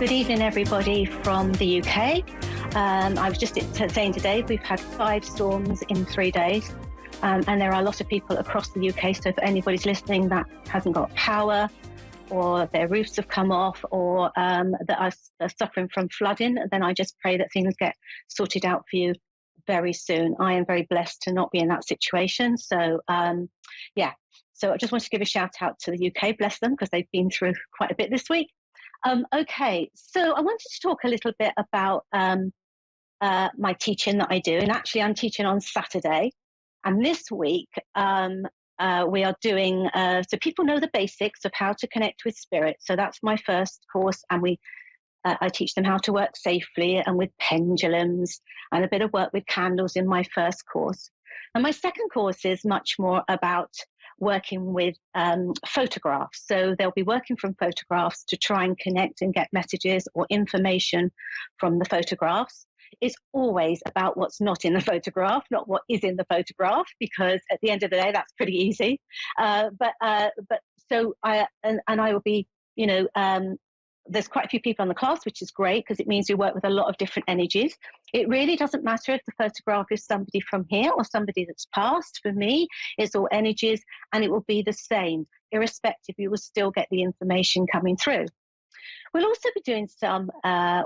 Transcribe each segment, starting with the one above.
Good evening, everybody from the UK. I was just saying today we've had 5 storms in 3 days, and there are a lot of people across the UK. So if anybody's listening that hasn't got power, or their roofs have come off, or that are suffering from flooding, then I just pray that things get sorted out for you very soon. I am very blessed to not be in that situation. So so I just want to give a shout out to the UK, bless them, because they've been through quite a bit this week. Okay, so I wanted to talk a little bit about my teaching that I do. And actually, I'm teaching on Saturday. And this week, we are doing, so people know the basics of how to connect with spirit. So that's my first course. And I teach them how to work safely and with pendulums, and a bit of work with candles in my first course. And my second course is much more about working with photographs. So they'll be working from photographs to try and connect and get messages or information from the photographs. It's always about what's not in the photograph, not what is in the photograph, because at the end of the day, that's pretty easy. I will be, there's quite a few people in the class, which is great because it means we work with a lot of different energies. It really doesn't matter if the photograph is somebody from here or somebody that's passed. For me, it's all energies, and it will be the same. Irrespective, you will still get the information coming through. We'll also be doing some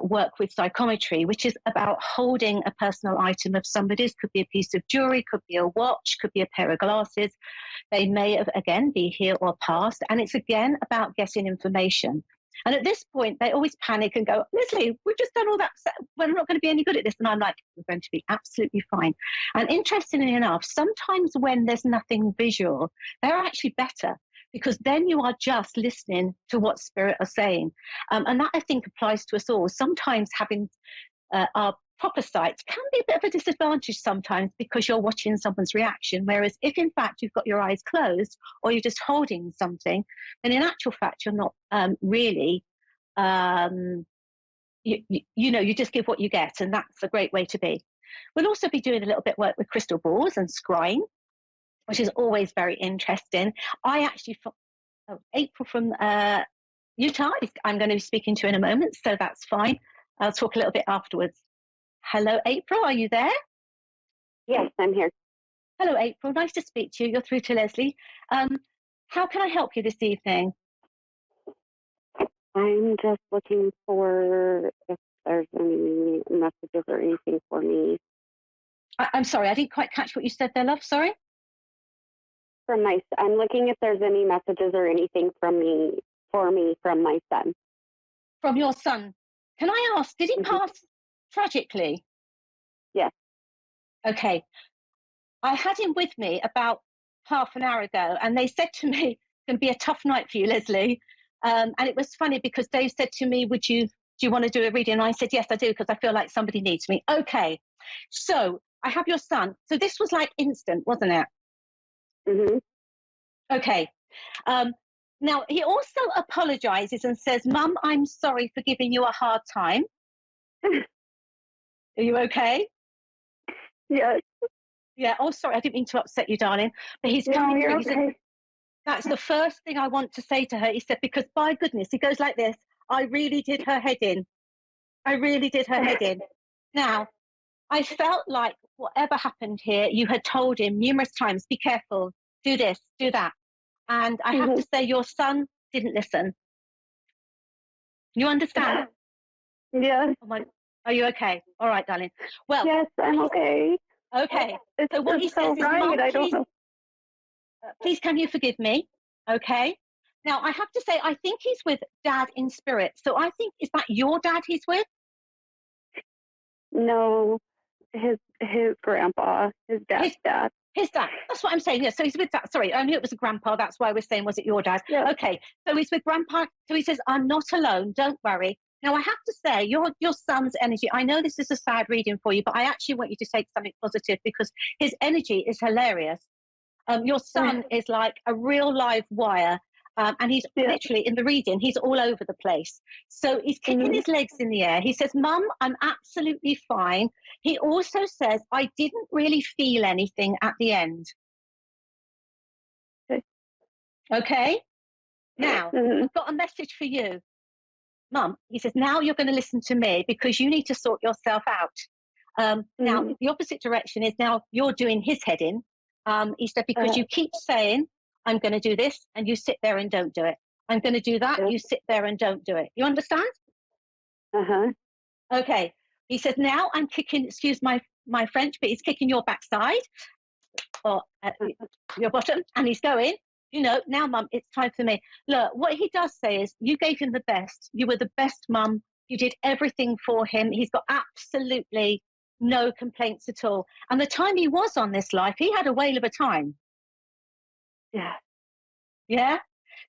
work with psychometry, which is about holding a personal item of somebody's. Could be a piece of jewelry, could be a watch, could be a pair of glasses. They may have, again, be here or past. And it's, again, about getting information. And at this point, they always panic and go, Lesley, we've just done all that. We're not going to be any good at this. And I'm like, we're going to be absolutely fine. And interestingly enough, sometimes when there's nothing visual, they're actually better, because then you are just listening to what spirit are saying. And that, I think, applies to us all. Sometimes having our proper sight can be a bit of a disadvantage sometimes, because you're watching someone's reaction. Whereas if in fact you've got your eyes closed, or you're just holding something, then in actual fact you're not really, you just give what you get, and that's a great way to be. We'll also be doing a little bit work with crystal balls and scrying, which is always very interesting. I actually, April from Utah, I'm going to be speaking to in a moment, so that's fine. I'll talk a little bit afterwards. Hello, April, are you there? Yes, I'm here. Hello, April, nice to speak to you. You're through to Lesley. How can I help you this evening? I'm just looking for if there's any messages or anything for me. I'm sorry, I didn't quite catch what you said there, love, sorry. I'm looking if there's any messages or anything for me from my son. From your son. Can I ask, did he pass tragically? Yes. Okay. I had him with me about half an hour ago, and they said to me, it's going to be a tough night for you, Lesley. And it was funny because Dave said to me, do you want to do a reading? And I said, yes, I do, because I feel like somebody needs me. Okay. So I have your son. So this was like instant, wasn't it? Mm-hmm. Okay. Now, he also apologizes and says, Mum, I'm sorry for giving you a hard time. Are you okay? Yes. Yeah. Oh, sorry. I didn't mean to upset you, darling. But he's coming through. You're He said, okay. that's the first thing I want to say to her. He said, because by goodness, he goes like this. I really did her head in. I really did her head in. Now, I felt like whatever happened here, you had told him numerous times, be careful, do this, do that. And I have to say, your son didn't listen. You understand? Yes. Oh my, are you okay? All right, darling. Well, yes, I'm okay. Okay. It's So what he so says is, right. Mum, I don't know. please can you forgive me? Okay. Now, I have to say, I think he's with Dad in spirit. So I think, is that your dad he's with? No, his grandpa, his dad's dad. His dad. That's what I'm saying. Yeah. So he's with that. Sorry, I knew it was a grandpa. That's why I was saying, was it your dad? Yeah. Okay. So he's with grandpa. So he says, I'm not alone. Don't worry. Now, I have to say, your son's energy, I know this is a sad reading for you, but I actually want you to take something positive, because his energy is hilarious. Your son is like a real live wire. And he's literally, in the reading, he's all over the place. So he's kicking his legs in the air. He says, Mum, I'm absolutely fine. He also says, I didn't really feel anything at the end. Okay? Now, I've got a message for you. Mum, he says, now you're going to listen to me because you need to sort yourself out. Now, Mm-hmm. the opposite direction is now you're doing his head in. He said, because Uh, you keep saying, I'm going to do this, and you sit there and don't do it. I'm going to do that, yep. you sit there and don't do it. You understand? Uh-huh. Okay. He says, now I'm kicking, excuse my French, but he's kicking your backside or your bottom, and he's going, now, Mum, it's time for me. Look, what he does say is, you gave him the best. You were the best mum. You did everything for him. He's got absolutely no complaints at all. And the time he was on this life, he had a whale of a time. Yeah. Yeah?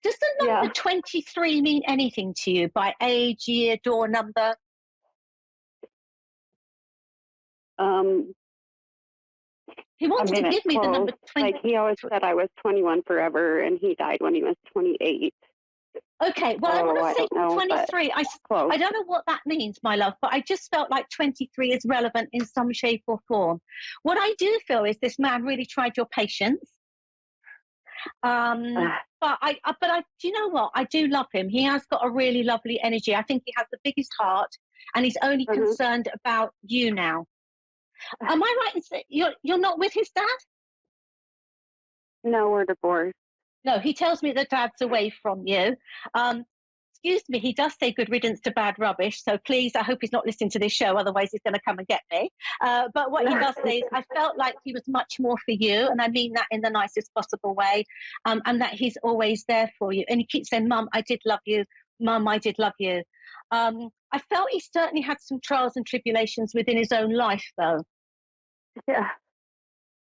Does the Yeah. number 23 mean anything to you by age, year, door number? He I wanted to mean, it's give me the close. number 20. Like, he always said I was 21 forever, and he died when he was 28. Okay, well, I want So to I say don't know, but 23. close. I don't know what that means, my love, but I just felt like 23 is relevant in some shape or form. What I do feel is this man really tried your patience. Uh, Do you know what? I do love him. He has got a really lovely energy. I think he has the biggest heart, and he's only uh-huh. concerned about you now. Am I right in saying you're not with his dad? No, we're divorced. No, he tells me that dad's away from you. Um, Excuse me, he does say good riddance to bad rubbish. So please, I hope he's not listening to this show. Otherwise, he's going to come and get me. But what he does say is, I felt like he was much more for you. And I mean that in the nicest possible way. And that he's always there for you. And he keeps saying, Mum, I did love you. Mum, I did love you. I felt he certainly had some trials and tribulations within his own life, though. Yeah.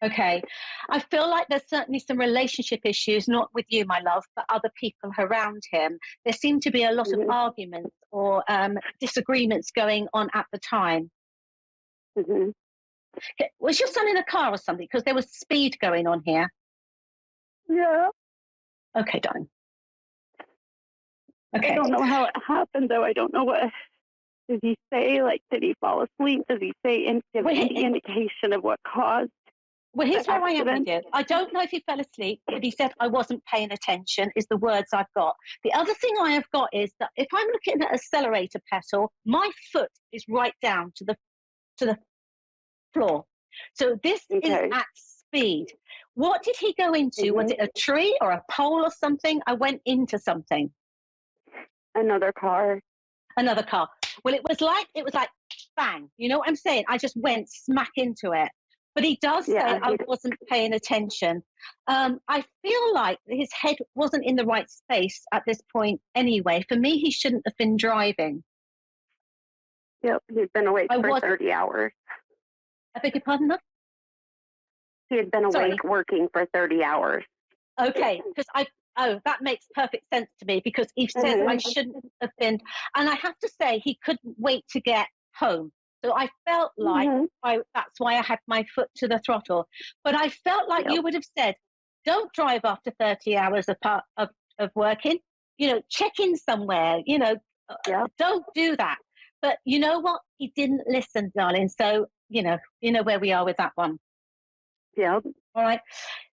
Okay. I feel like there's certainly some relationship issues, not with you, my love, but other people around him. There seem to be a lot of Mm-hmm. arguments or disagreements going on at the time. Mm-hmm. Was your son in a car or something? Because there was speed going on here. Yeah. Okay, darling. I Okay. don't know how it happened, though. I don't know what. Did he say, like, did he fall asleep? Does he say give any indication of what caused Well, here's the where I am with accident? you. I don't know if he fell asleep, but he said I wasn't paying attention, is the words I've got. The other thing I have got is that if I'm looking at an accelerator pedal, my foot is right down to the floor. So this is Okay. at speed. What did he go into? Mm-hmm. Was it a tree or a pole or something? I went into something. Another car. Another car. Well, it was like bang. You know what I'm saying? I just went smack into it. But he does say Yeah. I wasn't paying attention. I feel like his head wasn't in the right space at this point anyway. For me, he shouldn't have been driving. Yep. He'd been awake I for was. 30 hours. I beg your pardon, love? He had been Sorry. awake working for 30 hours. Okay, because that makes perfect sense to me because he says I shouldn't have been. And I have to say, he couldn't wait to get home. So I felt like that's why I had my foot to the throttle. But I felt like you would have said, don't drive after 30 hours of working. Check in somewhere, don't do that. But you know what? He didn't listen, darling. So, you know where we are with that one. Yeah. All right.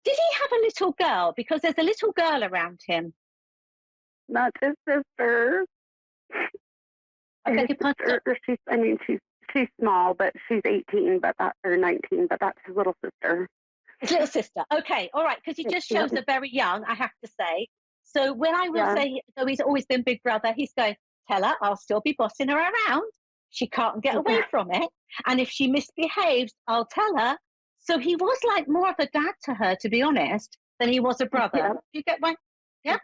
Did he have a little girl? Because there's a little girl around him. Not his sister. I beg your pardon? She's small, but she's 18, or 19, but that's his little sister. His little sister. Okay, all right, because he just shows her very young, I have to say. So when I will say, though he's always been big brother, he's going, tell her I'll still be bossing her around. She can't get away from it. And if she misbehaves, I'll tell her. So he was like more of a dad to her, to be honest, than he was a brother. Yeah. Do you get my? Yeah?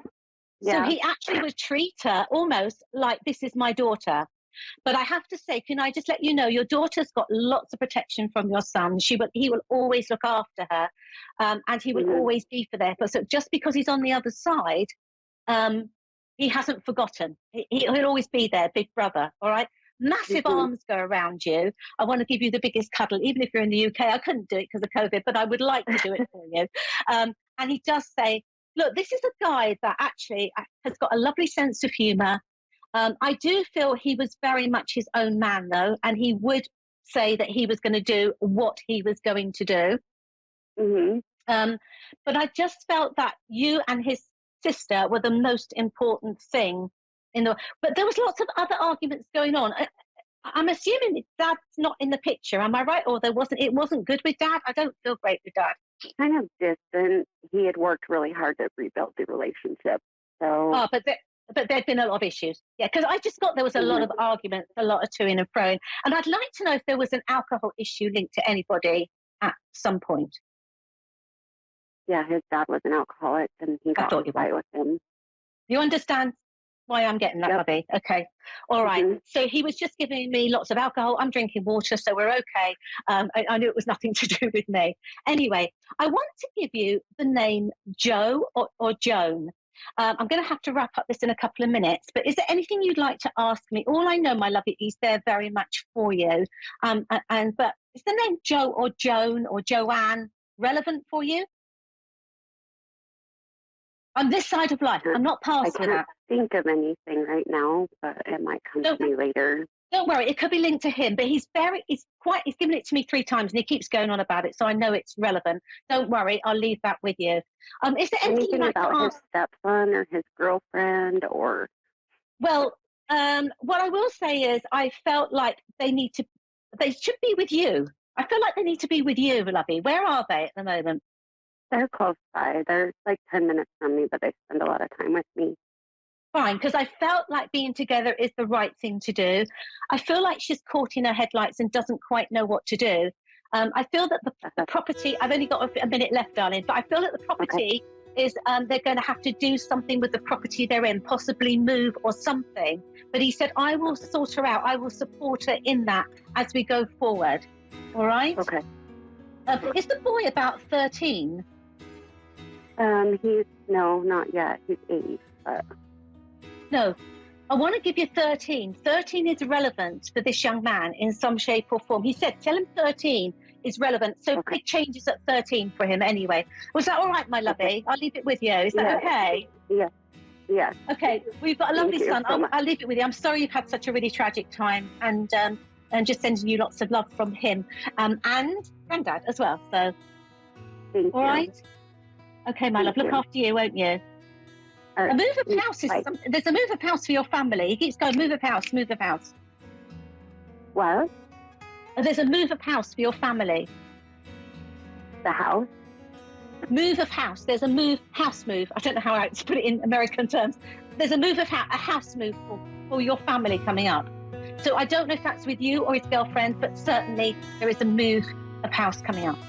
Yeah. So he actually would treat her almost like this is my daughter. But I have to say, can I just let you know, your daughter's got lots of protection from your son. He will always look after her, and he will always be for there. But so just because he's on the other side, he hasn't forgotten. He'll always be there, big brother. All right. Massive arms go around you. I want to give you the biggest cuddle, even if you're in the UK. I couldn't do it because of COVID, but I would like to do it for you. And he does say, look, this is a guy that actually has got a lovely sense of humour. I do feel he was very much his own man, though, and he would say that he was going to do what he was going to do. But I just felt that you and his sister were the most important thing But there was lots of other arguments going on. I'm assuming that Dad's not in the picture. Am I right? Or it wasn't good with Dad? I don't feel great with Dad. Kind of distant. He had worked really hard to rebuild the relationship. So. Oh, but there'd been a lot of issues. Yeah, because I just thought there was a lot of arguments, a lot of toing and froing. And I'd like to know if there was an alcohol issue linked to anybody at some point. Yeah, his dad was an alcoholic, and he got in a fight with him. You understand why I'm getting that, Bobby? Okay. All right. Mm-hmm. So he was just giving me lots of alcohol. I'm drinking water, so we're okay. I knew it was nothing to do with me. Anyway, I want to give you the name Joe or Joan. I'm going to have to wrap up this in a couple of minutes, but is there anything you'd like to ask me? All I know, my love, is there very much for you. But is the name Joe or Joan or Joanne relevant for you? On this side of life, I'm not past with that. I can't think of anything right now, but it might come to me later. Don't worry, it could be linked to him, but he's given it to me 3 times and he keeps going on about it, so I know it's relevant. Don't worry, I'll leave that with you. Is there anything you'd like about to ask? His stepson or his girlfriend or? Well, what I will say is I felt like they should be with you. I feel like they need to be with you, lovey. Where are they at the moment? They're close by. They're like 10 minutes from me, but they spend a lot of time with me. Fine, because I felt like being together is the right thing to do. I feel like she's caught in her headlights and doesn't quite know what to do. I feel that the property, I've only got a minute left, darling, but I feel that the property is, they're going to have to do something with the property they're in, possibly move or something. But he said, I will sort her out. I will support her in that as we go forward. All right? Okay. Is the boy about 13? No, not yet. He's 8, but. No, I want to give you 13. 13 is relevant for this young man in some shape or form. He said, tell him 13 is relevant. So big changes at 13 for him anyway. Was that all right, my lovey? Okay. I'll leave it with you. Is that okay? Yeah. Yeah. Okay, we've got a lovely son. I'll leave it with you. I'm sorry you've had such a really tragic time, and just sending you lots of love from him and Granddad as well. So, Thank you. Right? Okay, my love. Look after you, won't you? A move of house there's a move of house for your family. He keeps going, move of house, move of house. What? There's a move of house for your family. The house? Move of house. There's a house move. I don't know how to put it in American terms. There's a move of a house move for your family coming up. So I don't know if that's with you or his girlfriend, but certainly there is a move of house coming up.